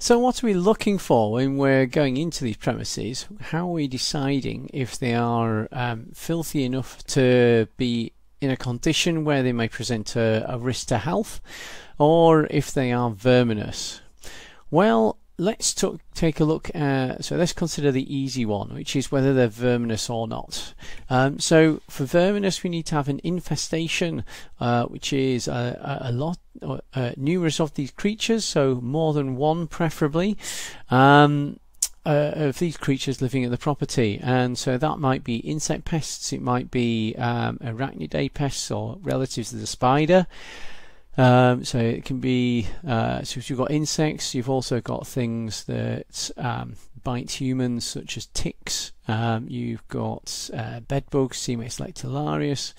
So what are we looking for when we're going into these premises? How are we deciding if they are filthy enough to be in a condition where they may present a risk to health, or if they are verminous? Well, let's take a look at, so let's consider the easy one, which is whether they're verminous or not. So for verminous, we need to have an infestation, which is a lot, numerous of these creatures, so more than one preferably, of these creatures living at the property. And so that might be insect pests, it might be arachnidae pests or relatives of the spider. So it can be, so if you've got insects, you've also got things that bite humans, such as ticks. You've got bed bugs, Semex lectularius.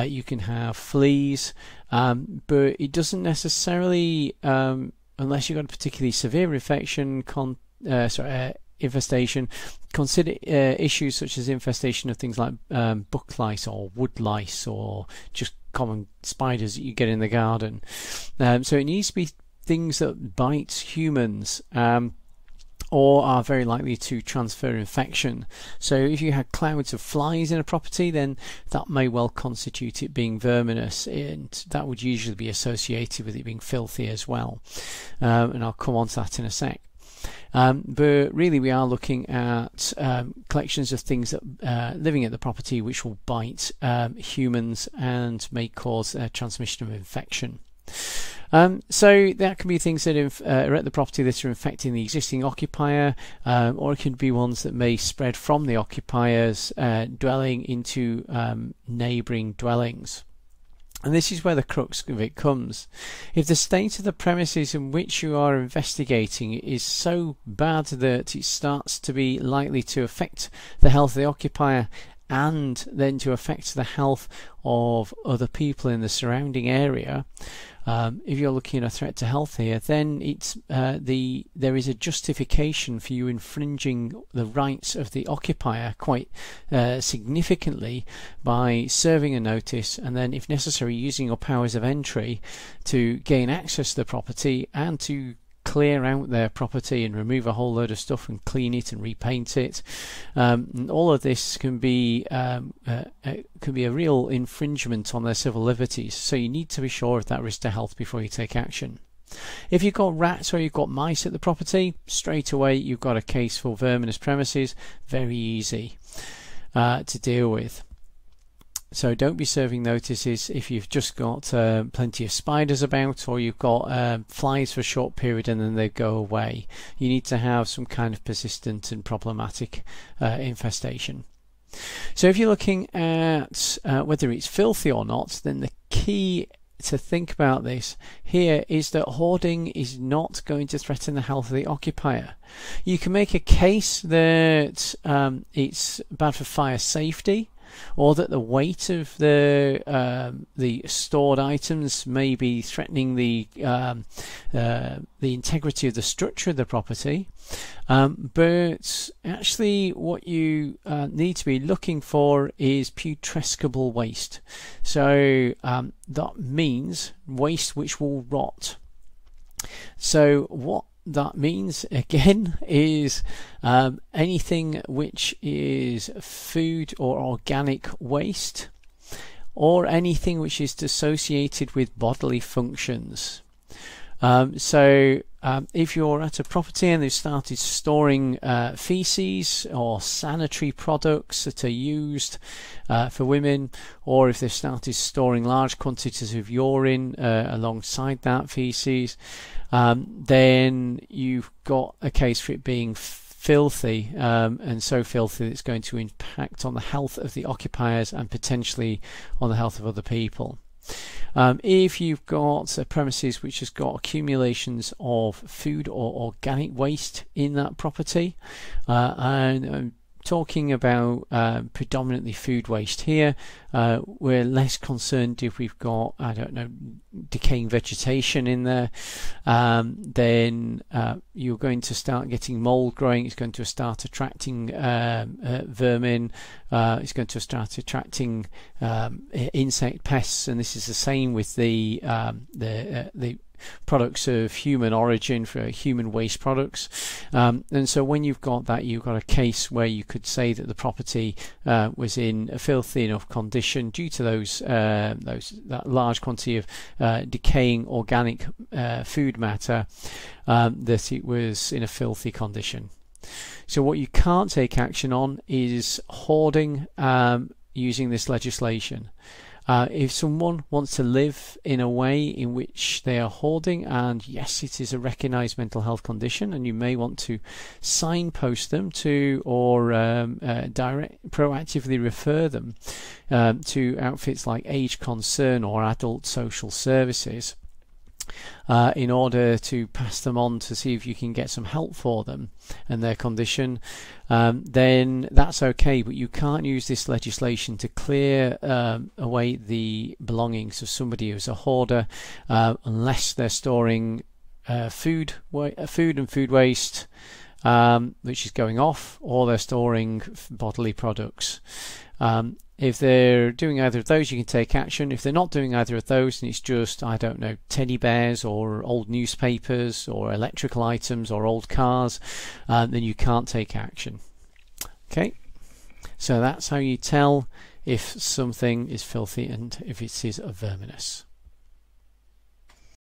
You can have fleas, but it doesn't necessarily, unless you've got a particularly severe infection, infestation, consider issues such as infestation of things like buck lice or wood lice or just common spiders that you get in the garden. So it needs to be things that bite humans or are very likely to transfer infection. So if you had clouds of flies in a property, then that may well constitute it being verminous, and that would usually be associated with it being filthy as well. And I'll come on to that in a sec. But really we are looking at collections of things that living at the property which will bite humans and may cause transmission of infection. So that can be things that are at the property that are infecting the existing occupier, or it can be ones that may spread from the occupiers dwelling into neighbouring dwellings. And this is where the crux of it comes. If the state of the premises in which you are investigating is so bad that it starts to be likely to affect the health of the occupier and then to affect the health of other people in the surrounding area, if you're looking at a threat to health here, then it's there is a justification for you infringing the rights of the occupier quite significantly by serving a notice and then, if necessary, using your powers of entry to gain access to the property and to clear out their property and remove a whole load of stuff and clean it and repaint it. And all of this can be a real infringement on their civil liberties, so you need to be sure of that risk to health before you take action. If you've got rats or you've got mice at the property, straight away you've got a case for verminous premises. Very easy to deal with. So don't be serving notices if you've just got plenty of spiders about, or you've got flies for a short period and then they go away. You need to have some kind of persistent and problematic infestation. So if you're looking at whether it's filthy or not, then the key to think about this here is that hoarding is not going to threaten the health of the occupier. You can make a case that it's bad for fire safety, or that the weight of the stored items may be threatening the integrity of the structure of the property. But actually what you need to be looking for is putrescible waste. So that means waste which will rot. So what that means again is anything which is food or organic waste, or anything which is associated with bodily functions. If you're at a property and they've started storing feces or sanitary products that are used for women, or if they've started storing large quantities of urine alongside that feces, then you've got a case for it being filthy, and so filthy that it's going to impact on the health of the occupiers and potentially on the health of other people. If you've got premises which has got accumulations of food or organic waste in that property, and I'm talking about predominantly food waste here, we're less concerned if we've got, I don't know, decaying vegetation in there. Then you're going to start getting mold growing. It's going to start attracting vermin. It's going to start attracting insect pests, and this is the same with the products of human origin, for human waste products. And so when you've got that, you've got a case where you could say that the property was in a filthy enough condition due to that large quantity of decaying organic food matter, that it was in a filthy condition. So what you can't take action on is hoarding using this legislation. If someone wants to live in a way in which they are hoarding, and yes, it is a recognised mental health condition, and you may want to signpost them to, or proactively refer them to outfits like Age Concern or Adult Social Services, in order to pass them on to see if you can get some help for them and their condition, then that's okay. But you can't use this legislation to clear away the belongings of somebody who's a hoarder, unless they're storing food and food waste, which is going off, or they're storing bodily products. If they're doing either of those, you can take action. If they're not doing either of those, and it's just, I don't know, teddy bears or old newspapers or electrical items or old cars, then you can't take action. Okay, so that's how you tell if something is filthy and if it is verminous.